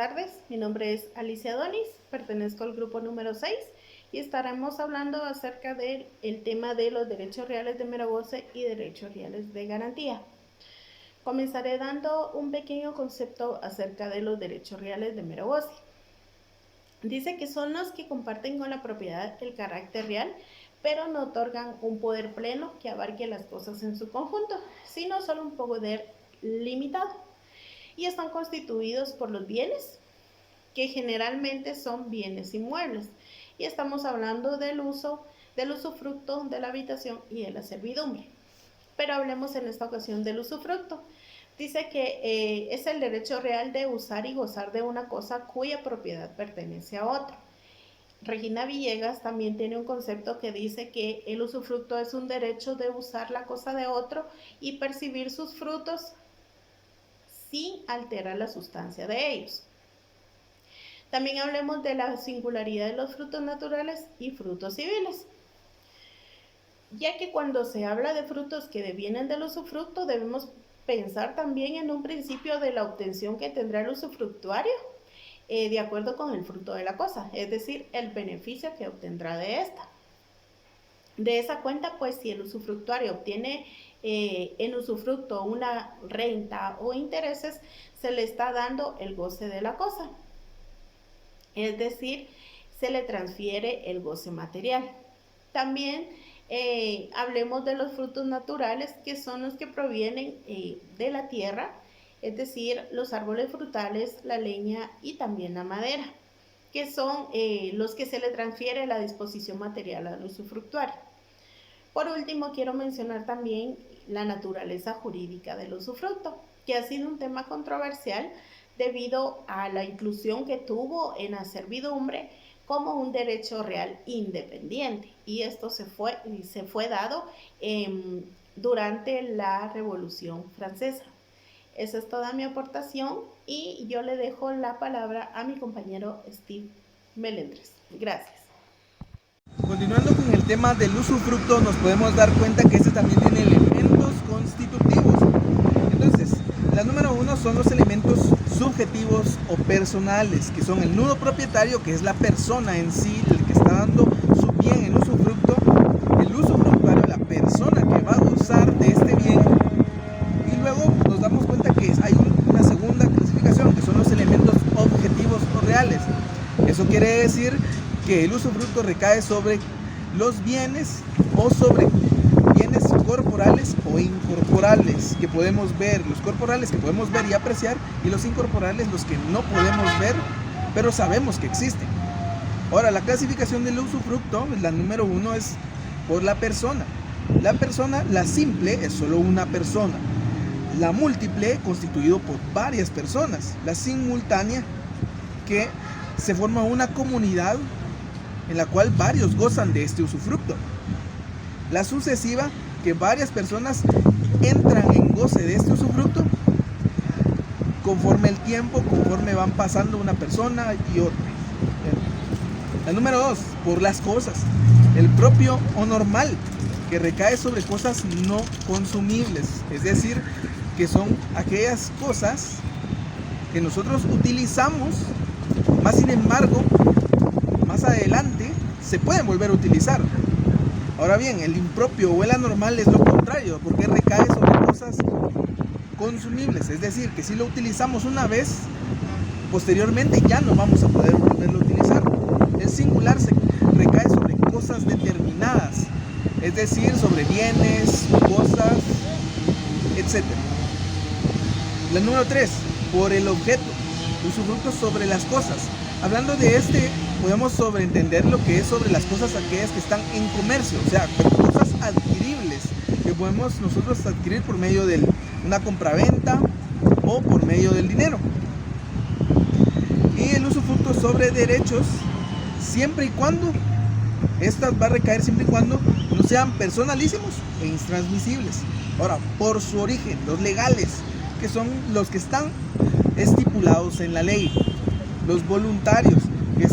tardes, mi nombre es Alicia Donis, pertenezco al grupo número 6 y estaremos hablando acerca del tema de los derechos reales de mero goce y derechos reales de garantía. Comenzaré dando un pequeño concepto acerca de los derechos reales de mero goce. Dice que son los que comparten con la propiedad el carácter real, pero no otorgan un poder pleno que abarque las cosas en su conjunto, sino solo un poder limitado. Y están constituidos por los bienes, que generalmente son bienes inmuebles. Y estamos hablando del usufructo, de la habitación y de la servidumbre. Pero hablemos en esta ocasión del usufructo. Dice que es el derecho real de usar y gozar de una cosa cuya propiedad pertenece a otro. Regina Villegas también tiene un concepto que dice que el usufructo es un derecho de usar la cosa de otro y percibir sus frutos sin alterar la sustancia de ellos. También hablemos de la singularidad de los frutos naturales y frutos civiles, ya que cuando se habla de frutos que devienen del usufructo, debemos pensar también en un principio de la obtención que tendrá el usufructuario de acuerdo con el fruto de la cosa, es decir, el beneficio que obtendrá de esta. De esa cuenta, pues, si el usufructuario obtiene en usufructo una renta o intereses, se le está dando el goce de la cosa, es decir, se le transfiere el goce material. También hablemos de los frutos naturales, que son los que provienen de la tierra, es decir, los árboles frutales, la leña y también la madera, que son los que se le transfiere la disposición material al usufructuario. Por último, quiero mencionar también la naturaleza jurídica del usufructo, que ha sido un tema controversial debido a la inclusión que tuvo en la servidumbre como un derecho real independiente, y esto se fue dado durante la Revolución Francesa. Esa es toda mi aportación y yo le dejo la palabra a mi compañero Steve Melendres. Gracias. Continuando con el tema del usufructo, nos podemos dar cuenta que este también tiene elementos constitutivos. Entonces, la número 1 son los elementos subjetivos o personales, que son el nudo propietario, que es la persona en sí, el que está dando su bien en usufructo, el usufructuario, la persona que va a gozar de este bien, y luego nos damos cuenta que hay una segunda clasificación, que son los elementos objetivos o reales. Eso quiere decir que el usufructo recae sobre los bienes o sobre bienes corporales o incorporales que podemos ver, los corporales que podemos ver y apreciar, y los incorporales los que no podemos ver pero sabemos que existen. Ahora, la clasificación del usufructo, la número 1 es por la persona. La persona, la simple, es solo una persona. La múltiple, constituido por varias personas. La simultánea, que se forma una comunidad en la cual varios gozan de este usufructo. La sucesiva, que varias personas entran en goce de este usufructo conforme el tiempo, conforme van pasando una persona y otra. La número 2, por las cosas. El propio o normal, que recae sobre cosas no consumibles, es decir, que son aquellas cosas que nosotros utilizamos, más sin embargo, más adelante se pueden volver a utilizar. Ahora bien, el impropio o el anormal es lo contrario, porque recae sobre cosas consumibles, es decir, que si lo utilizamos una vez, posteriormente ya no vamos a poder volverlo a utilizar. El singular recae sobre cosas determinadas, es decir, sobre bienes, cosas, etc. La número 3, por el objeto, usufructo sobre las cosas. Hablando de podemos sobreentender lo que es sobre las cosas aquellas que están en comercio, o sea, cosas adquiribles que podemos nosotros adquirir por medio de una compraventa o por medio del dinero. Y el usufructo sobre derechos, siempre y cuando, va a recaer siempre y cuando no sean personalísimos e intransmisibles. Ahora, por su origen, los legales, que son los que están estipulados en la ley. Los voluntarios, que es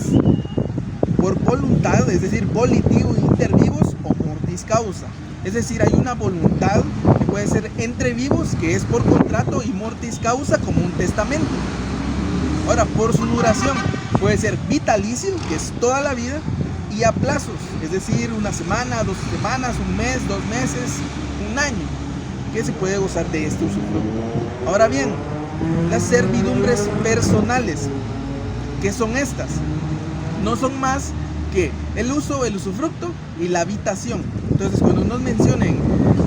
por voluntad, es decir, volitivo, inter vivos o mortis causa. Es decir, hay una voluntad que puede ser entre vivos, que es por contrato, y mortis causa como un testamento. Ahora, por su duración, puede ser vitalicio, que es toda la vida, y a plazos, es decir, una semana, 2 semanas, un mes, 2 meses, un año, que se puede gozar de este usufructo. Ahora bien, las servidumbres personales, ¿qué son estas? No son más que el uso, el usufructo y la habitación. Entonces, cuando nos mencionen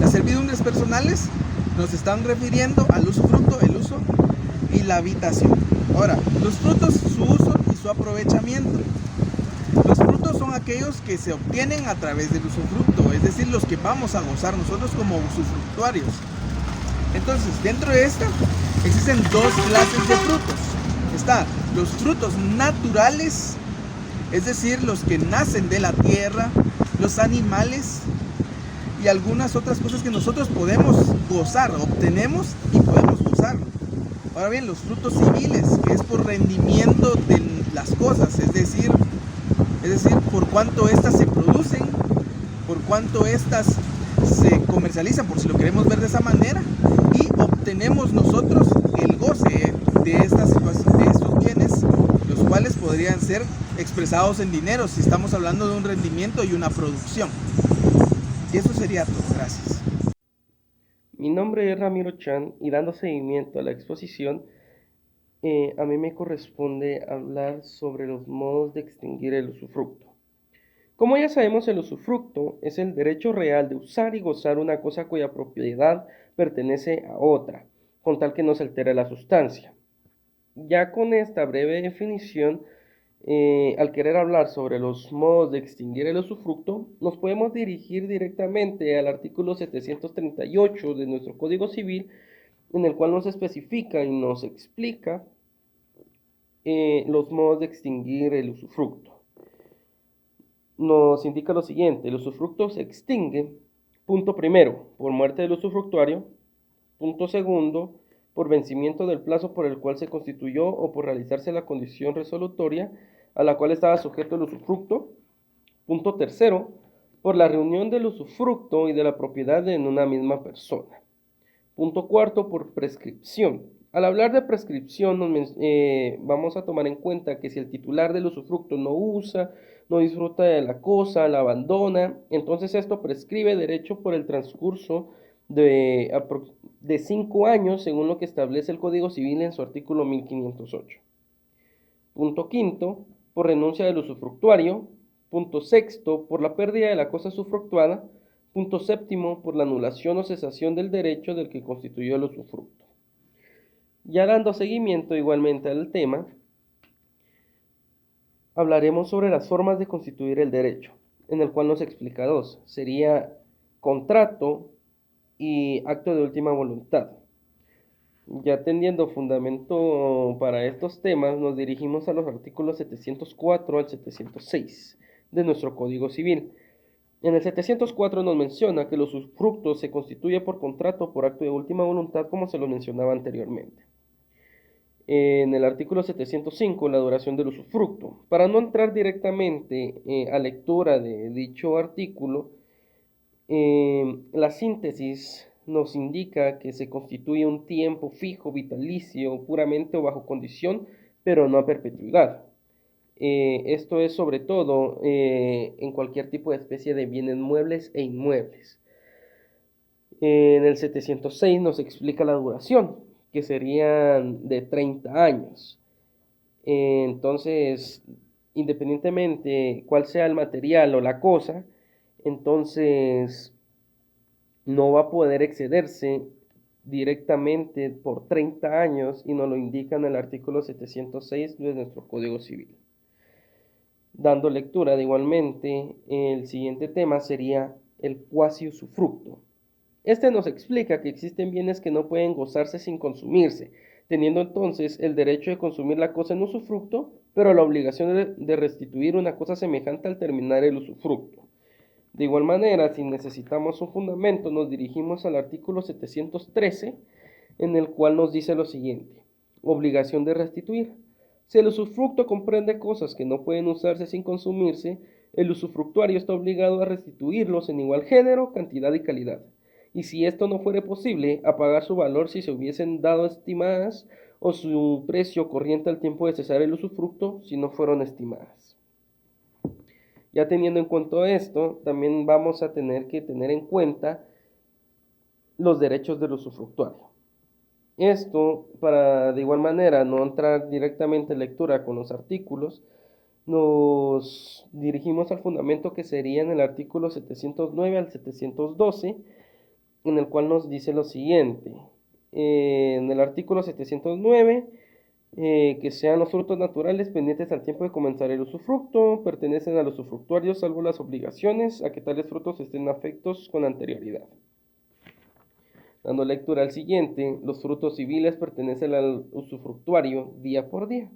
las servidumbres personales, nos están refiriendo al usufructo, el uso y la habitación. Ahora, los frutos, su uso y su aprovechamiento. Los frutos son aquellos que se obtienen a través del usufructo, es decir, los que vamos a gozar nosotros como usufructuarios. Entonces, dentro de esta existen 2 clases de frutos. Están los frutos naturales, es decir, los que nacen de la tierra, los animales y algunas otras cosas que nosotros podemos gozar, obtenemos y podemos gozarlo. Ahora bien, los frutos civiles, que es por rendimiento de las cosas, es decir, por cuánto estas se producen, por cuánto estas se comercializan, por si lo queremos ver de esa manera, y obtenemos nosotros el goce de estos bienes, los cuales podrían ser expresados en dinero si estamos hablando de un rendimiento y una producción. Y eso sería todo. Gracias. Mi nombre es Ramiro Chan y dando seguimiento a la exposición, a mí me corresponde hablar sobre los modos de extinguir el usufructo. Como ya sabemos, el usufructo es el derecho real de usar y gozar una cosa cuya propiedad pertenece a otra, con tal que no se altere la sustancia. Ya con esta breve definición, al querer hablar sobre los modos de extinguir el usufructo, nos podemos dirigir directamente al artículo 738 de nuestro Código Civil, en el cual nos especifica y nos explica los modos de extinguir el usufructo. Nos indica lo siguiente: el usufructo se extingue, punto primero, por muerte del usufructuario, punto segundo, por vencimiento del plazo por el cual se constituyó o por realizarse la condición resolutoria a la cual estaba sujeto el usufructo, punto tercero, por la reunión del usufructo y de la propiedad en una misma persona. Punto cuarto, por prescripción. Al hablar de prescripción, vamos a tomar en cuenta que si el titular del usufructo no usa, no disfruta de la cosa, la abandona, entonces esto prescribe derecho por el transcurso de 5 años, según lo que establece el Código Civil en su artículo 1508. Punto quinto, por renuncia del usufructuario. Punto sexto, por la pérdida de la cosa usufructuada. Punto séptimo, por la anulación o cesación del derecho del que constituyó el usufructo. Ya dando seguimiento igualmente al tema, hablaremos sobre las formas de constituir el derecho, en el cual nos explica 2. Sería contrato y acto de última voluntad. Ya teniendo fundamento para estos temas, nos dirigimos a los artículos 704 al 706 de nuestro Código Civil. En el 704 nos menciona que el usufructo se constituye por contrato o por acto de última voluntad, como se lo mencionaba anteriormente. En el artículo 705, la duración del usufructo. Para no entrar directamente a lectura de dicho artículo, la síntesis nos indica que se constituye un tiempo fijo, vitalicio, puramente o bajo condición, pero no a perpetuidad. Esto es sobre todo en cualquier tipo de especie de bienes muebles e inmuebles. En el 706 nos explica la duración, que serían de 30 años. Entonces, independientemente cuál sea el material o la cosa, entonces no va a poder excederse directamente por 30 años, y nos lo indica en el artículo 706 de nuestro Código Civil. Dando lectura de igualmente, el siguiente tema sería el cuasi usufructo. Este nos explica que existen bienes que no pueden gozarse sin consumirse, teniendo entonces el derecho de consumir la cosa en usufructo, pero la obligación de restituir una cosa semejante al terminar el usufructo. De igual manera, si necesitamos un fundamento, nos dirigimos al artículo 713, en el cual nos dice lo siguiente: obligación de restituir. Si el usufructo comprende cosas que no pueden usarse sin consumirse, el usufructuario está obligado a restituirlos en igual género, cantidad y calidad. Y si esto no fuere posible, a pagar su valor si se hubiesen dado estimadas o su precio corriente al tiempo de cesar el usufructo si no fueron estimadas. Ya teniendo en cuenta esto, también vamos a tener que tener en cuenta los derechos del usufructuario. Esto, para de igual manera no entrar directamente en lectura con los artículos, nos dirigimos al fundamento que sería en el artículo 709 al 712, en el cual nos dice lo siguiente. En el artículo 709, que sean los frutos naturales pendientes al tiempo de comenzar el usufructo, pertenecen al usufructuario salvo las obligaciones a que tales frutos estén afectos con anterioridad. Dando lectura al siguiente, los frutos civiles pertenecen al usufructuario día por día.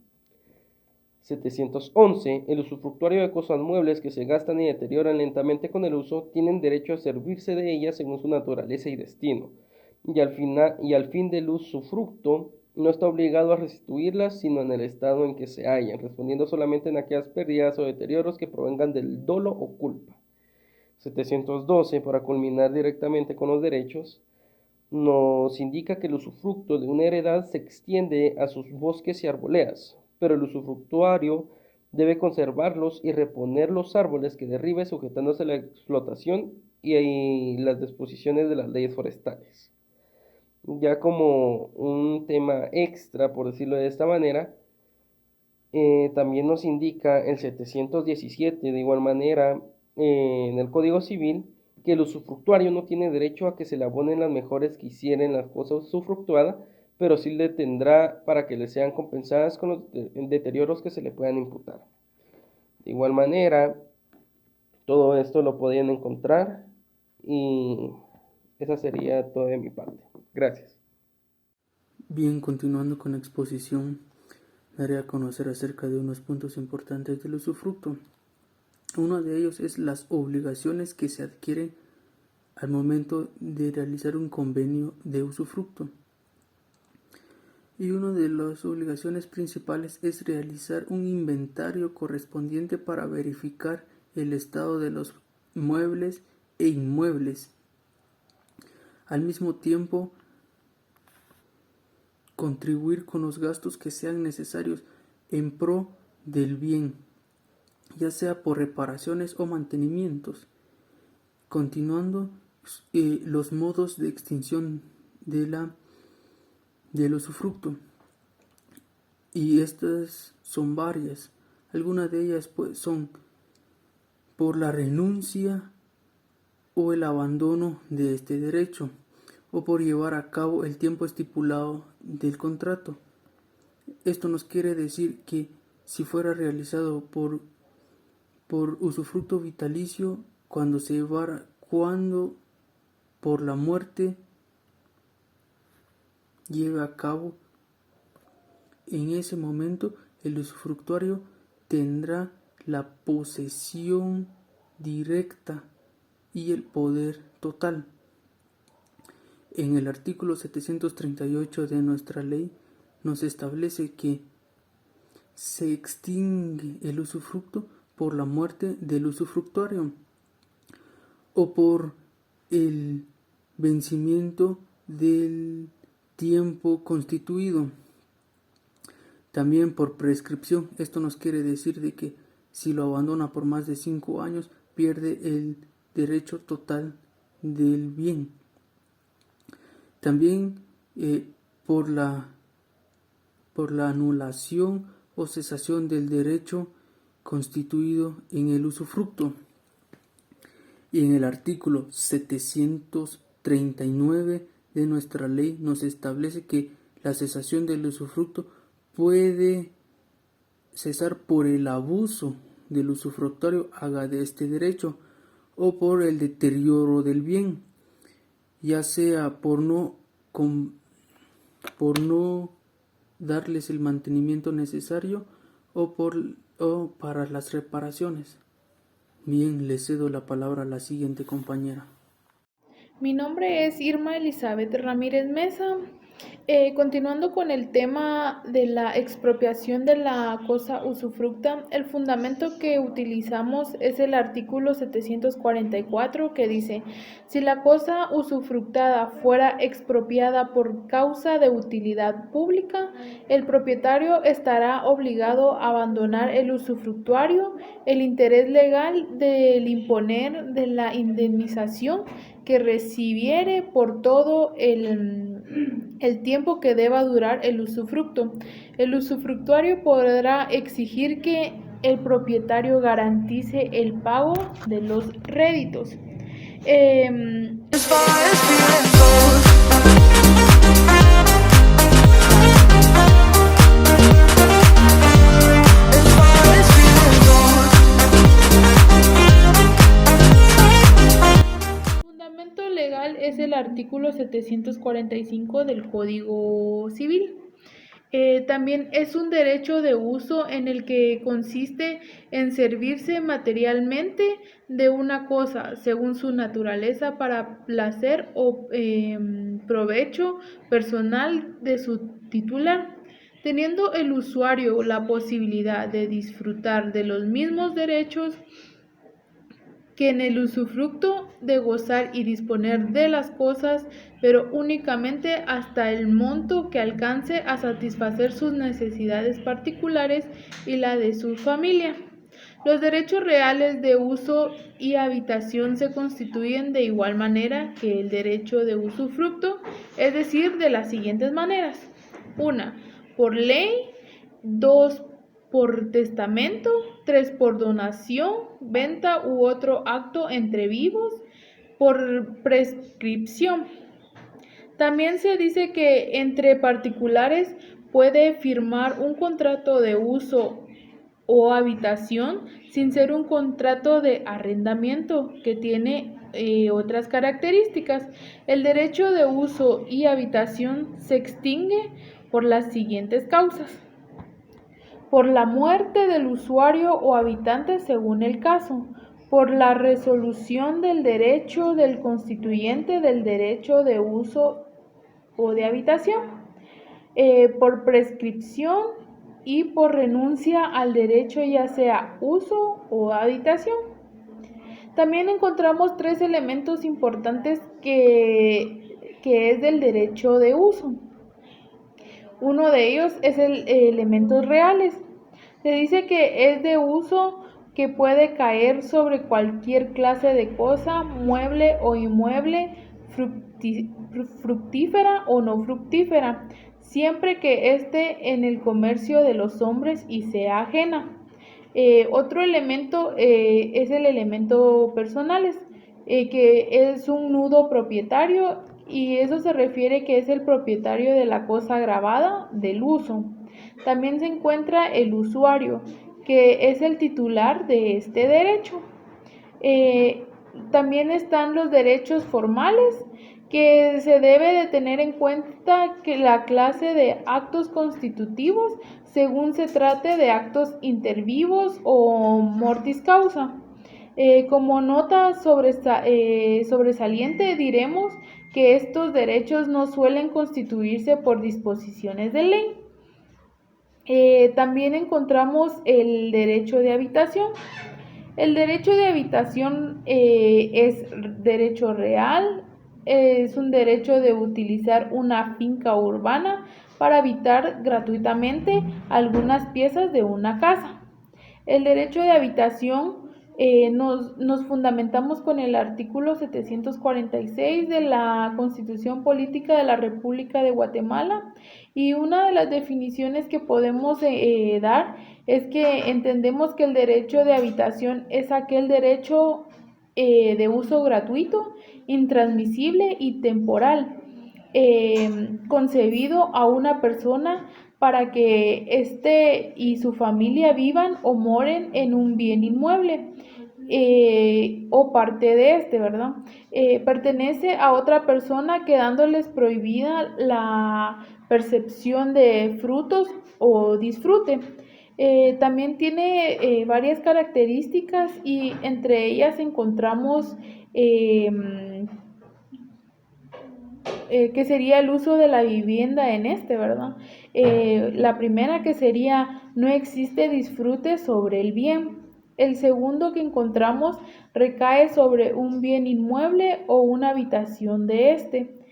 711. El usufructuario de cosas muebles que se gastan y deterioran lentamente con el uso tienen derecho a servirse de ellas según su naturaleza y destino, y al fin del usufructo no está obligado a restituirlas sino en el estado en que se hallan, respondiendo solamente en aquellas pérdidas o deterioros que provengan del dolo o culpa. 712. Para culminar directamente con los derechos, nos indica que el usufructo de una heredad se extiende a sus bosques y arboledas, pero el usufructuario debe conservarlos y reponer los árboles que derribe sujetándose a la explotación y las disposiciones de las leyes forestales. Ya como un tema extra, por decirlo de esta manera, también nos indica el 717, de igual manera, en el Código Civil, que el usufructuario no tiene derecho a que se le abonen las mejores que hicieren las cosas usufructuadas, pero sí le tendrá para que le sean compensadas con los deterioros que se le puedan imputar. De igual manera, todo esto lo podían encontrar y esa sería todo de mi parte. Gracias. Bien, continuando con la exposición, daré a conocer acerca de unos puntos importantes del usufructo. Uno de ellos es las obligaciones que se adquieren al momento de realizar un convenio de usufructo. Y una de las obligaciones principales es realizar un inventario correspondiente para verificar el estado de los muebles e inmuebles. Al mismo tiempo, contribuir con los gastos que sean necesarios en pro del bien, ya sea por reparaciones o mantenimientos. Continuando, los modos de extinción del usufructo. Y estas son varias. Algunas de ellas son por la renuncia o el abandono de este derecho, o por llevar a cabo el tiempo estipulado del contrato. Esto nos quiere decir que si fuera realizado por usufructo vitalicio, cuando por la muerte lleva a cabo, en ese momento el usufructuario tendrá la posesión directa y el poder total. En el artículo 738 de nuestra ley nos establece que se extingue el usufructo por la muerte del usufructuario o por el vencimiento del tiempo constituido. También por prescripción. Esto nos quiere decir de que si lo abandona por más de 5 años, pierde el derecho total del bien. También por la anulación o cesación del derecho constituido en el usufructo. Y en el artículo 739 de nuestra ley nos establece que la cesación del usufructo puede cesar por el abuso del usufructuario haga de este derecho o por el deterioro del bien, ya sea por no darles el mantenimiento necesario o para las reparaciones. Bien, le cedo la palabra a la siguiente compañera. Mi nombre es Irma Elizabeth Ramírez Mesa. Continuando con el tema de la expropiación de la cosa usufructa, el fundamento que utilizamos es el artículo 744 que dice, si la cosa usufructada fuera expropiada por causa de utilidad pública, el propietario estará obligado a abandonar el usufructuario, el interés legal del imponer de la indemnización que recibiere por todo el tiempo que deba durar el usufructo. El usufructuario podrá exigir que el propietario garantice el pago de los réditos. Fundamento legal es el artículo 745 del Código Civil. También es un derecho de uso en el que consiste en servirse materialmente de una cosa según su naturaleza para placer o provecho personal de su titular, teniendo el usuario la posibilidad de disfrutar de los mismos derechos que en el usufructo, de gozar y disponer de las cosas, pero únicamente hasta el monto que alcance a satisfacer sus necesidades particulares y la de su familia. Los derechos reales de uso y habitación se constituyen de igual manera que el derecho de usufructo, es decir, de las siguientes maneras. 1. Por ley. 2. Por testamento. 3. Por donación, venta u otro acto entre vivos. Por prescripción. También se dice que entre particulares puede firmar un contrato de uso o habitación sin ser un contrato de arrendamiento que tiene otras características. El derecho de uso y habitación se extingue por las siguientes causas. Por la muerte del usuario o habitante según el caso, por la resolución del derecho del constituyente del derecho de uso o de habitación, por prescripción y por renuncia al derecho ya sea uso o habitación. También encontramos 3 elementos importantes que es del derecho de uso. Uno de ellos es el elementos reales. Se dice que es de uso que puede caer sobre cualquier clase de cosa, mueble o inmueble, fructífera o no fructífera, siempre que esté en el comercio de los hombres y sea ajena. Otro elemento es el elemento personales, que es un nudo propietario y eso se refiere que es el propietario de la cosa grabada del uso. También se encuentra el usuario, que es el titular de este derecho. También están los derechos formales, que se debe de tener en cuenta que la clase de actos constitutivos según se trate de actos intervivos o mortis causa. Como nota sobresaliente diremos que estos derechos no suelen constituirse por disposiciones de ley. También encontramos el derecho de habitación. El derecho de habitación es derecho real, es un derecho de utilizar una finca urbana para habitar gratuitamente algunas piezas de una casa. El derecho de habitación nos fundamentamos con el artículo 746 de la Constitución Política de la República de Guatemala y una de las definiciones que podemos dar es que entendemos que el derecho de habitación es aquel derecho de uso gratuito, intransmisible y temporal, concebido a una persona para que éste y su familia vivan o moren en un bien inmueble o parte de este, ¿verdad? Pertenece a otra persona quedándoles prohibida la percepción de frutos o disfrute. También tiene varias características y entre ellas encontramos que sería el uso de la vivienda en este, ¿verdad? La primera que sería no existe disfrute sobre el bien. El segundo que encontramos recae sobre un bien inmueble o una habitación de este.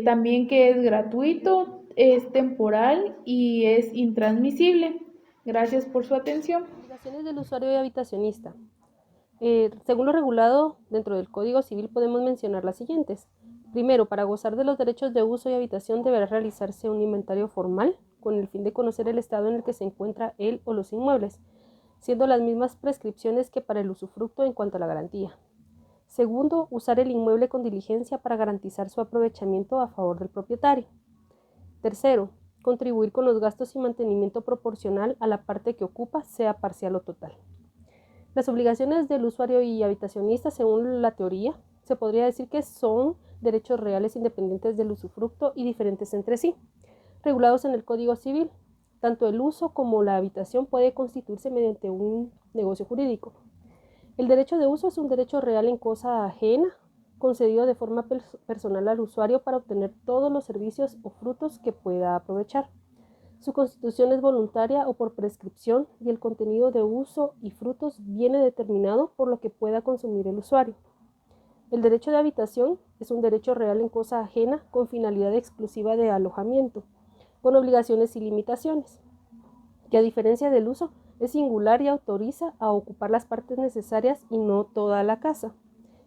También que es gratuito, es temporal y es intransmisible. Gracias por su atención. Obligaciones del usuario y habitacionista. Según lo regulado dentro del Código Civil podemos mencionar las siguientes. Primero, para gozar de los derechos de uso y habitación deberá realizarse un inventario formal con el fin de conocer el estado en el que se encuentra él o los inmuebles, siendo las mismas prescripciones que para el usufructo en cuanto a la garantía. Segundo, usar el inmueble con diligencia para garantizar su aprovechamiento a favor del propietario. Tercero, contribuir con los gastos y mantenimiento proporcional a la parte que ocupa, sea parcial o total. Las obligaciones del usuario y habitacionista, según la teoría, se podría decir que son derechos reales independientes del usufructo y diferentes entre sí, regulados en el Código Civil. Tanto el uso como la habitación puede constituirse mediante un negocio jurídico. El derecho de uso es un derecho real en cosa ajena, concedido de forma personal al usuario para obtener todos los servicios o frutos que pueda aprovechar. Su constitución es voluntaria o por prescripción y el contenido de uso y frutos viene determinado por lo que pueda consumir el usuario. El derecho de habitación es un derecho real en cosa ajena con finalidad exclusiva de alojamiento, con obligaciones y limitaciones, que a diferencia del uso es singular y autoriza a ocupar las partes necesarias y no toda la casa.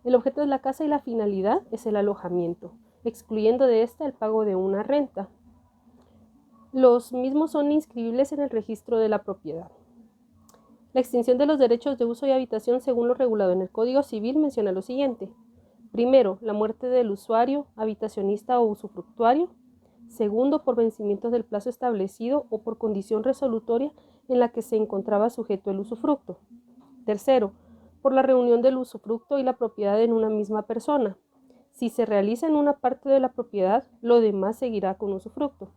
El objeto de la casa y la finalidad es el alojamiento, excluyendo de esta el pago de una renta. Los mismos son inscribibles en el registro de la propiedad. La extinción de los derechos de uso y habitación según lo regulado en el Código Civil menciona lo siguiente. Primero, la muerte del usuario, habitacionista o usufructuario. Segundo, por vencimiento del plazo establecido o por condición resolutoria en la que se encontraba sujeto el usufructo. Tercero, por la reunión del usufructo y la propiedad en una misma persona. Si se realiza en una parte de la propiedad, lo demás seguirá con usufructo.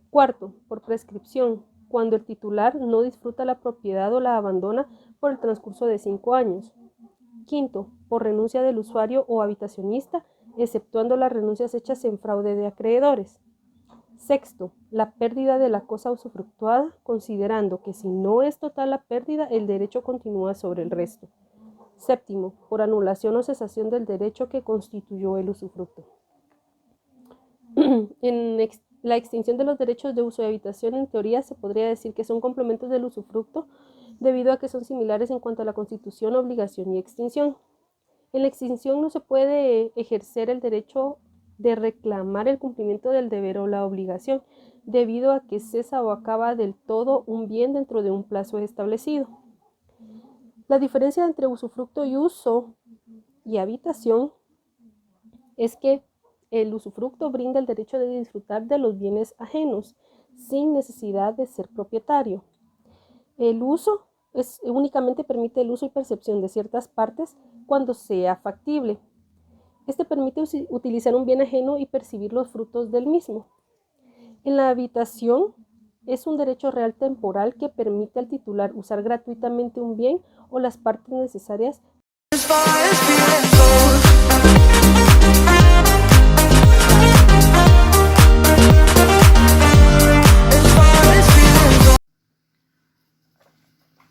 Cuarto, por prescripción, cuando el titular no disfruta la propiedad o la abandona por el transcurso de 5 años. Quinto, por renuncia del usuario o habitacionista, exceptuando las renuncias hechas en fraude de acreedores. Sexto, la pérdida de la cosa usufructuada, considerando que si no es total la pérdida, el derecho continúa sobre el resto. Séptimo, por anulación o cesación del derecho que constituyó el usufructo. La extinción de los derechos de uso y habitación, en teoría, se podría decir que son complementos del usufructo debido a que son similares en cuanto a la constitución, obligación y extinción. En la extinción no se puede ejercer el derecho de reclamar el cumplimiento del deber o la obligación, debido a que cesa o acaba del todo un bien dentro de un plazo establecido. La diferencia entre usufructo y uso y habitación es que el usufructo brinda el derecho de disfrutar de los bienes ajenos sin necesidad de ser propietario. El uso únicamente permite el uso y percepción de ciertas partes cuando sea factible. Este permite utilizar un bien ajeno y percibir los frutos del mismo. En la habitación es un derecho real temporal que permite al titular usar gratuitamente un bien o las partes necesarias.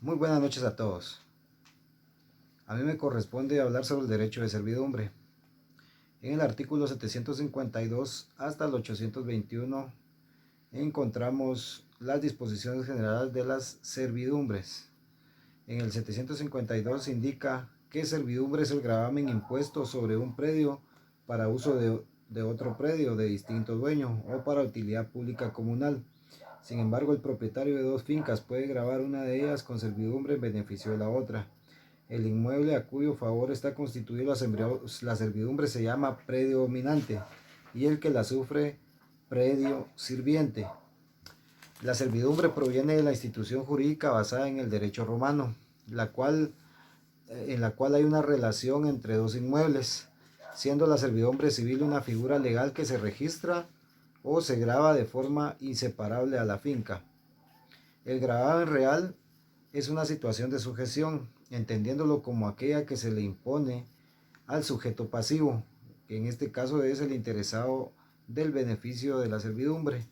Muy buenas noches a todos. A mí me corresponde hablar sobre el derecho de servidumbre. En el artículo 752 hasta el 821 encontramos las disposiciones generales de las servidumbres. En el 752 indica que servidumbre es el gravamen impuesto sobre un predio para uso de otro predio de distinto dueño o para utilidad pública comunal. Sin embargo, el propietario de dos fincas puede gravar una de ellas con servidumbre en beneficio de la otra. El inmueble a cuyo favor está constituido la servidumbre se llama predio dominante y el que la sufre predio sirviente. La servidumbre proviene de la institución jurídica basada en el derecho romano, en la cual hay una relación entre dos inmuebles, siendo la servidumbre civil una figura legal que se registra o se grava de forma inseparable a la finca. El gravamen real es una situación de sujeción, entendiéndolo como aquella que se le impone al sujeto pasivo, que en este caso es el interesado del beneficio de la servidumbre,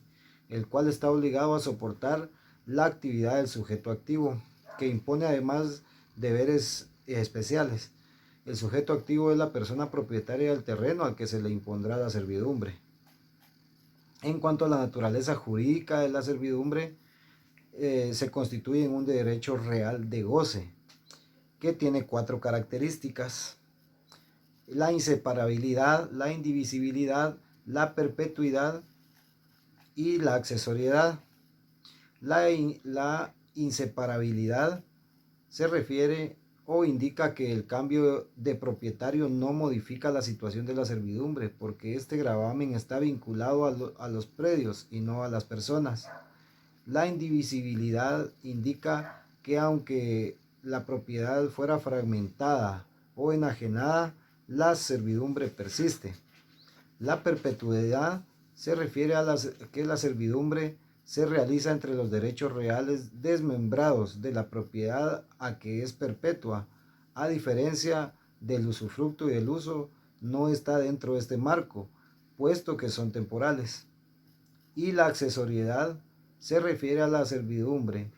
el cual está obligado a soportar la actividad del sujeto activo, que impone además deberes especiales. El sujeto activo es la persona propietaria del terreno al que se le impondrá la servidumbre. En cuanto a la naturaleza jurídica de la servidumbre, se constituye en un derecho real de goce, que tiene 4 características: la inseparabilidad, la indivisibilidad, la perpetuidad y la accesoriedad. La inseparabilidad se refiere o indica que el cambio de propietario no modifica la situación de la servidumbre, porque este gravamen está vinculado a los predios y no a las personas. La indivisibilidad indica que aunque la propiedad fuera fragmentada o enajenada, la servidumbre persiste. La perpetuidad se refiere a que la servidumbre se realiza entre los derechos reales desmembrados de la propiedad a que es perpetua, a diferencia del usufructo y el uso, no está dentro de este marco, puesto que son temporales. Y la accesoriedad se refiere a la servidumbre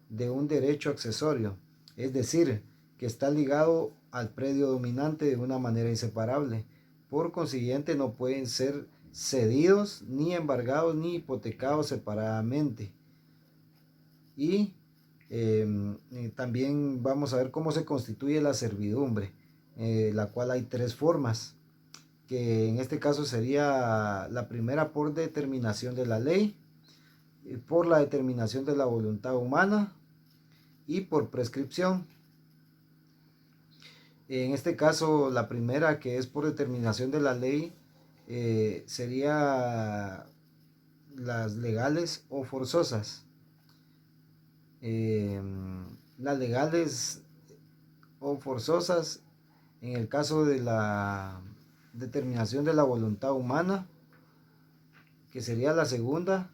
de un derecho accesorio, es decir, que está ligado al predio dominante de una manera inseparable. Por consiguiente, no pueden ser cedidos, ni embargados, ni hipotecados separadamente. Y también vamos a ver cómo se constituye la servidumbre, la cual hay 3 formas, que en este caso sería la primera por determinación de la ley, por la determinación de la voluntad humana y por prescripción. En este caso, la primera, que es por determinación de la ley, sería las legales o forzosas. Las legales o forzosas, en el caso de la determinación de la voluntad humana, que sería la segunda,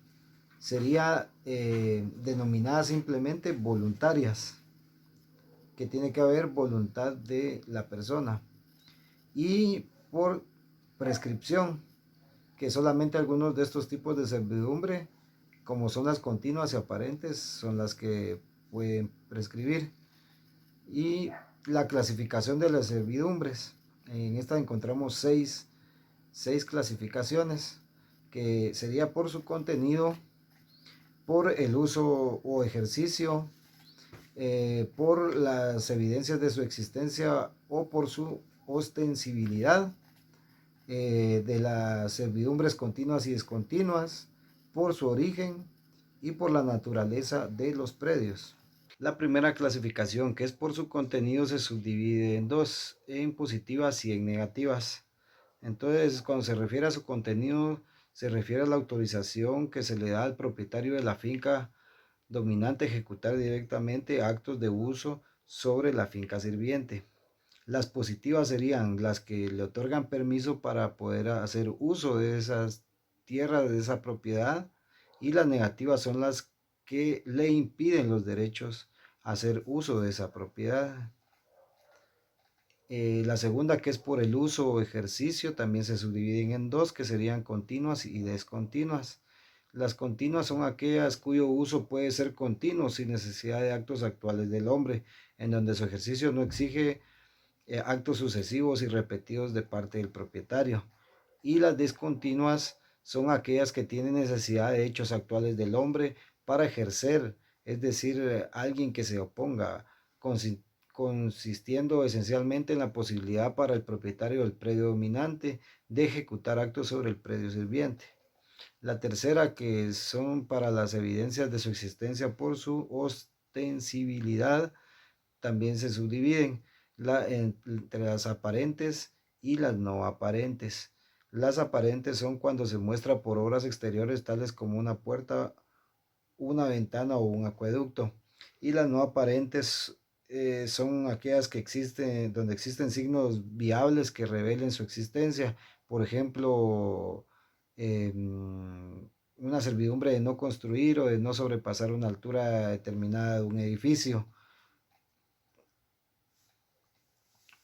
sería denominada simplemente voluntarias, que tiene que haber voluntad de la persona. Y por prescripción, que solamente algunos de estos tipos de servidumbre, como son las continuas y aparentes, son las que pueden prescribir. Y la clasificación de las servidumbres, en esta encontramos seis clasificaciones, que sería por su contenido, por el uso o ejercicio, por las evidencias de su existencia o por su ostensibilidad, de las servidumbres continuas y discontinuas, por su origen y por la naturaleza de los predios. La primera clasificación, que es por su contenido, se subdivide en 2, en positivas y en negativas. Entonces, cuando se refiere a su contenido, se refiere a la autorización que se le da al propietario de la finca dominante a ejecutar directamente actos de uso sobre la finca sirviente. Las positivas serían las que le otorgan permiso para poder hacer uso de esas tierras, de esa propiedad, y las negativas son las que le impiden los derechos a hacer uso de esa propiedad. La segunda, que es por el uso o ejercicio, también se subdividen en 2, que serían continuas y discontinuas. Las continuas son aquellas cuyo uso puede ser continuo sin necesidad de actos actuales del hombre, en donde su ejercicio no exige actos sucesivos y repetidos de parte del propietario. Y las discontinuas son aquellas que tienen necesidad de hechos actuales del hombre para ejercer, es decir, alguien que se oponga, consistiendo esencialmente en la posibilidad para el propietario del predio dominante de ejecutar actos sobre el predio sirviente. La tercera, que son para las evidencias de su existencia por su ostensibilidad, también se subdividen entre las aparentes y las no aparentes. Las aparentes son cuando se muestra por obras exteriores tales como una puerta, una ventana o un acueducto. Y las no aparentes son aquellas que existen, donde existen signos viables que revelen su existencia. Por ejemplo, una servidumbre de no construir o de no sobrepasar una altura determinada de un edificio.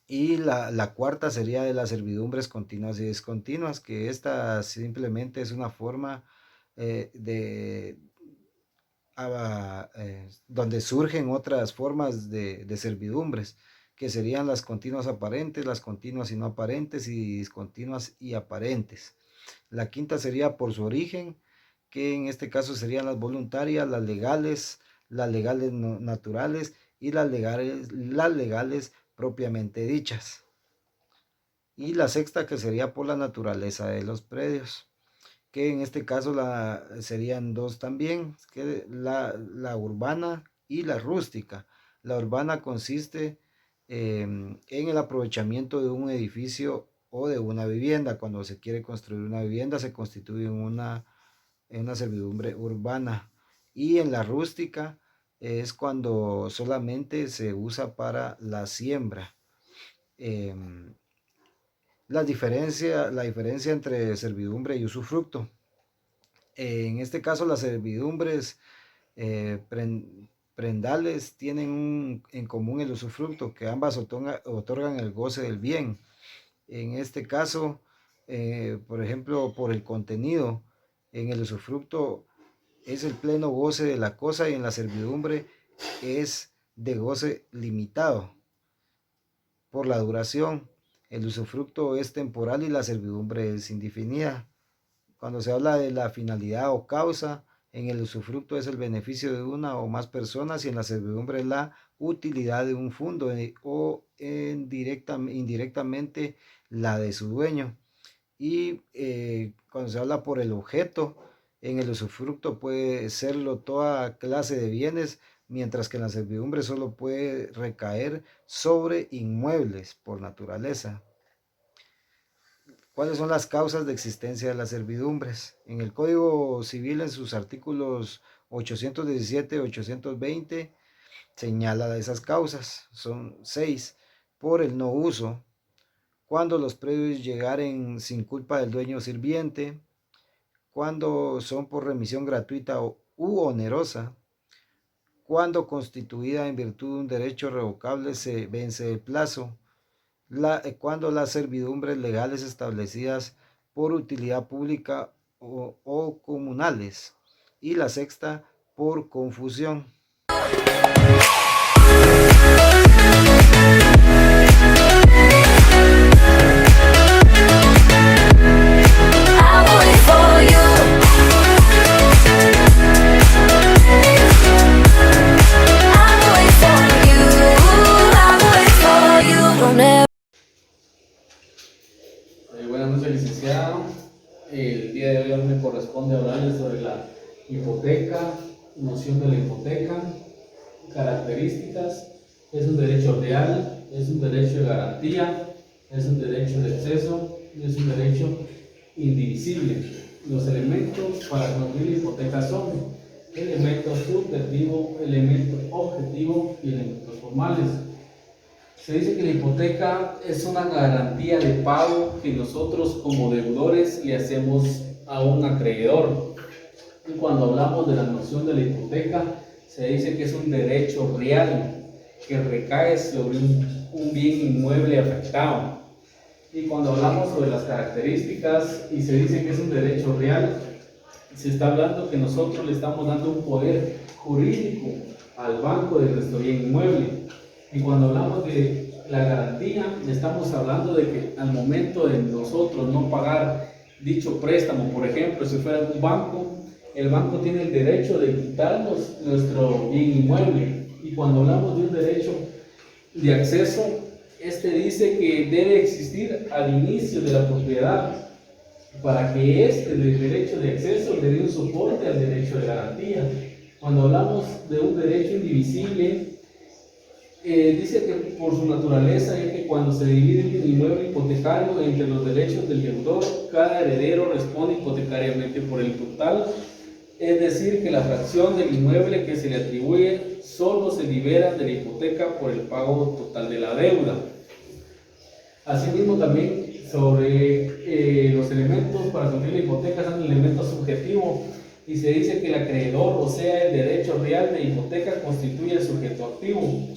Y la cuarta sería de las servidumbres continuas y discontinuas, que esta simplemente es una forma de donde surgen otras formas de servidumbres, que serían las continuas aparentes, las continuas y no aparentes y discontinuas y aparentes. La quinta sería por su origen, que en este caso serían las voluntarias, las legales naturales y las legales propiamente dichas. Y la sexta que sería por la naturaleza de los predios, que en este caso serían dos también, que la urbana y la rústica. La urbana consiste en el aprovechamiento de un edificio o de una vivienda. Cuando se quiere construir una vivienda se constituye en una servidumbre urbana. Y en la rústica es cuando solamente se usa para la siembra. La diferencia entre servidumbre y usufructo. En este caso, las servidumbres prendales tienen en común el usufructo, que ambas otorgan el goce del bien. En este caso, por ejemplo, por el contenido, en el usufructo es el pleno goce de la cosa y en la servidumbre es de goce limitado por la duración. El usufructo es temporal y la servidumbre es indefinida. Cuando se habla de la finalidad o causa, en el usufructo es el beneficio de una o más personas y en la servidumbre es la utilidad de un fondo o indirectamente la de su dueño. Y cuando se habla por el objeto, en el usufructo puede serlo toda clase de bienes, mientras que en la servidumbre solo puede recaer sobre inmuebles por naturaleza. ¿Cuáles son las causas de existencia de las servidumbres? En el Código Civil, en sus artículos 817 y 820, señala esas causas. Son 6. Por el no uso, cuando los predios llegaren sin culpa del dueño sirviente, cuando son por remisión gratuita u onerosa, cuando constituida en virtud de un derecho revocable se vence el plazo, cuando las servidumbres legales establecidas por utilidad pública o comunales, y la sexta por confusión. Buenas noches, licenciado. El día de hoy me corresponde hablarles sobre la hipoteca, noción de la hipoteca, características. Es un derecho real, es un derecho de garantía, es un derecho de acceso, es un derecho indivisible. Los elementos para construir la hipoteca son elementos subjetivos, elementos objetivos y elementos formales. Se dice que la hipoteca es una garantía de pago que nosotros como deudores le hacemos a un acreedor. Y cuando hablamos de la noción de la hipoteca, se dice que es un derecho real que recae sobre un bien inmueble afectado. Y cuando hablamos sobre las características y se dice que es un derecho real, se está hablando que nosotros le estamos dando un poder jurídico al banco de nuestro bien inmueble. Y cuando hablamos de la garantía, estamos hablando de que al momento de nosotros no pagar dicho préstamo, por ejemplo, si fuera un banco, el banco tiene el derecho de quitarnos nuestro bien inmueble. Y cuando hablamos de un derecho de acceso, este dice que debe existir al inicio de la propiedad para que del derecho de acceso le dé un soporte al derecho de garantía. Cuando hablamos de un derecho indivisible, dice que por su naturaleza es que cuando se divide el inmueble hipotecario entre los derechos del deudor, cada heredero responde hipotecariamente por el total, es decir, que la fracción del inmueble que se le atribuye solo se libera de la hipoteca por el pago total de la deuda. Asimismo, también sobre los elementos para construir la hipoteca son elementos subjetivos y se dice que el acreedor, o sea, el derecho real de hipoteca constituye el sujeto activo.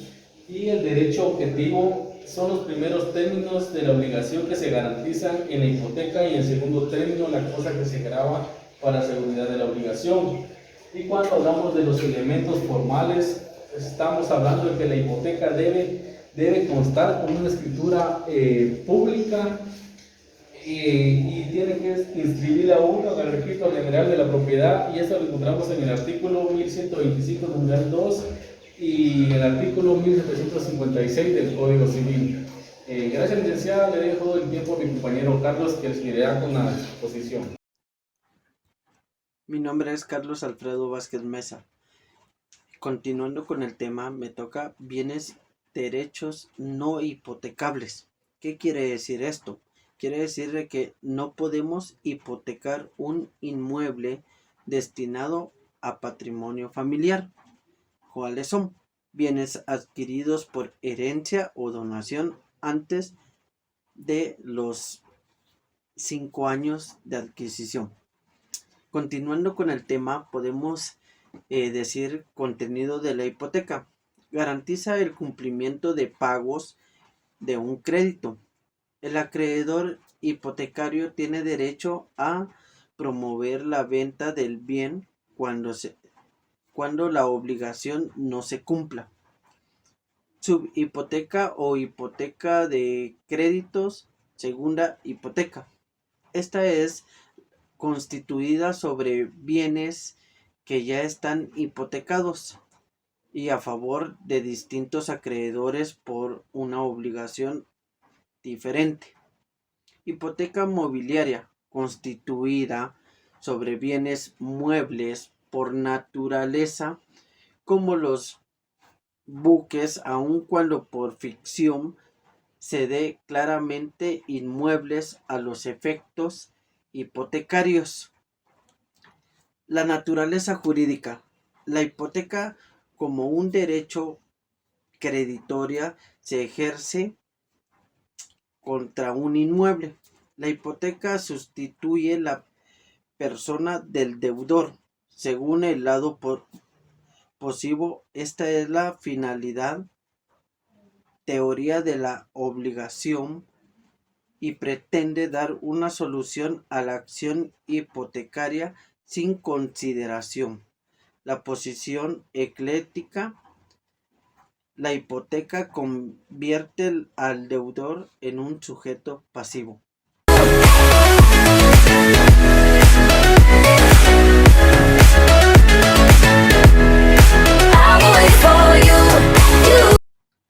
Y el derecho objetivo son los primeros términos de la obligación que se garantizan en la hipoteca, y en segundo término la cosa que se grava para seguridad de la obligación. Y cuando hablamos de los elementos formales, estamos hablando de que la hipoteca debe constar con una escritura pública, y tiene que inscribir a uno en el registro general de la propiedad, y eso lo encontramos en el artículo 1125 numeral 2 y el artículo 1756 del Código Civil. Gracias, licenciada. Le dejo el tiempo a mi compañero Carlos, que seguirá con la exposición. Mi nombre es Carlos Alfredo Vázquez Mesa. Continuando con el tema, me toca bienes, derechos no hipotecables. ¿Qué quiere decir esto? Quiere decir que no podemos hipotecar un inmueble destinado a patrimonio familiar. ¿Cuáles son? Bienes adquiridos por herencia o donación antes de los 5 años de adquisición. Continuando con el tema, podemos decir contenido de la hipoteca. Garantiza el cumplimiento de pagos de un crédito. El acreedor hipotecario tiene derecho a promover la venta del bien cuando la obligación no se cumpla. Subhipoteca o hipoteca de créditos, segunda hipoteca. Esta es constituida sobre bienes que ya están hipotecados y a favor de distintos acreedores por una obligación diferente. Hipoteca mobiliaria, constituida sobre bienes muebles por naturaleza, como los buques, aun cuando por ficción se dé claramente inmuebles a los efectos hipotecarios. La naturaleza jurídica. La hipoteca como un derecho creditoria se ejerce contra un inmueble. La hipoteca sustituye la persona del deudor. Según el lado positivo, esta es la finalidad, teoría de la obligación, y pretende dar una solución a la acción hipotecaria sin consideración. La posición ecléctica. La hipoteca convierte al deudor en un sujeto pasivo.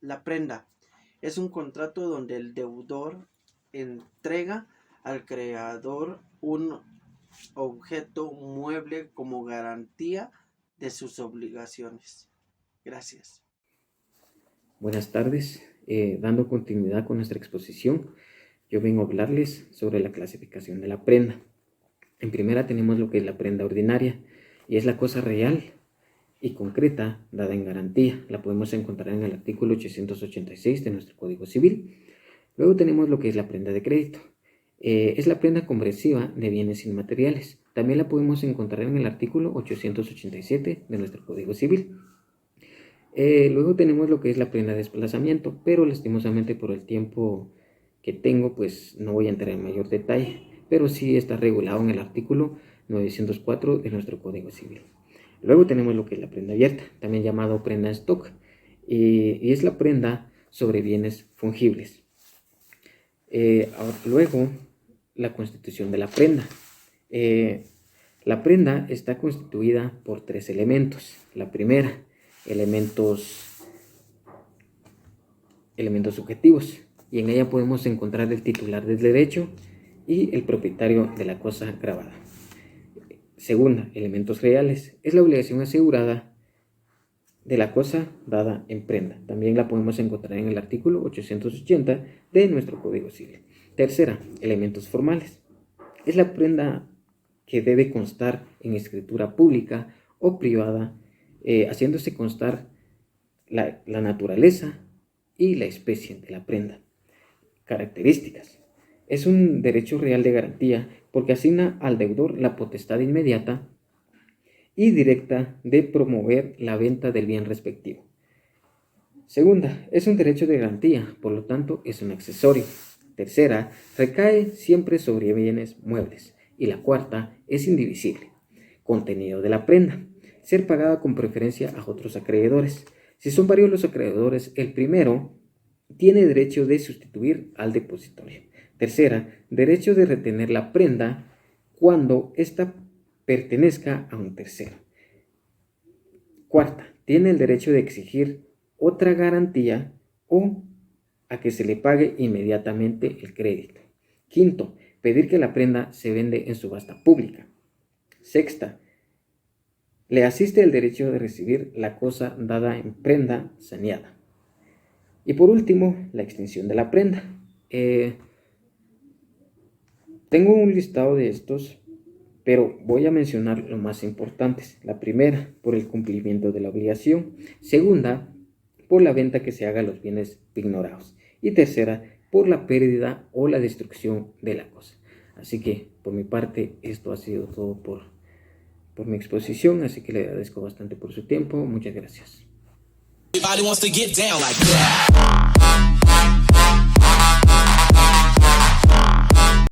La prenda es un contrato donde el deudor entrega al creador un objeto mueble como garantía de sus obligaciones. Gracias. Buenas tardes. Dando continuidad con nuestra exposición, yo vengo a hablarles sobre la clasificación de la prenda. En primera tenemos lo que es la prenda ordinaria, y es la cosa real y concreta dada en garantía. La podemos encontrar en el artículo 886 de nuestro Código Civil. Luego tenemos lo que es la prenda de crédito. Es la prenda conversiva de bienes inmateriales. También la podemos encontrar en el artículo 887 de nuestro Código Civil. Luego tenemos lo que es la prenda de desplazamiento, pero lastimosamente por el tiempo que tengo, pues no voy a entrar en mayor detalle, pero sí está regulado en el artículo 904 de nuestro Código Civil. Luego tenemos lo que es la prenda abierta, también llamado prenda en stock, y es la prenda sobre bienes fungibles. Luego, la constitución de la prenda. La prenda está constituida por 3 elementos. La primera, elementos subjetivos, y en ella podemos encontrar el titular del derecho y el propietario de la cosa grabada. Segunda, elementos reales, es la obligación asegurada de la cosa dada en prenda. También la podemos encontrar en el artículo 880 de nuestro Código Civil. Tercera, elementos formales, es la prenda que debe constar en escritura pública o privada, haciéndose constar la naturaleza y la especie de la prenda. Características. Es un derecho real de garantía porque asigna al deudor la potestad inmediata y directa de promover la venta del bien respectivo. Segunda, es un derecho de garantía, por lo tanto es un accesorio. Tercera, recae siempre sobre bienes muebles. Y la cuarta, es indivisible. Contenido de la prenda, ser pagada con preferencia a otros acreedores. Si son varios los acreedores, el primero tiene derecho de sustituir al depositorio. Tercera, derecho de retener la prenda cuando ésta pertenezca a un tercero. Cuarta, tiene el derecho de exigir otra garantía o a que se le pague inmediatamente el crédito. Quinto, pedir que la prenda se vende en subasta pública. Sexta, le asiste el derecho de recibir la cosa dada en prenda saneada. Y por último, la extinción de la prenda. Tengo un listado de estos, pero voy a mencionar los más importantes. La primera, por el cumplimiento de la obligación. Segunda, por la venta que se haga de los bienes ignorados. Y tercera, por la pérdida o la destrucción de la cosa. Así que, por mi parte, esto ha sido todo por mi exposición, así que le agradezco bastante por su tiempo. Muchas gracias.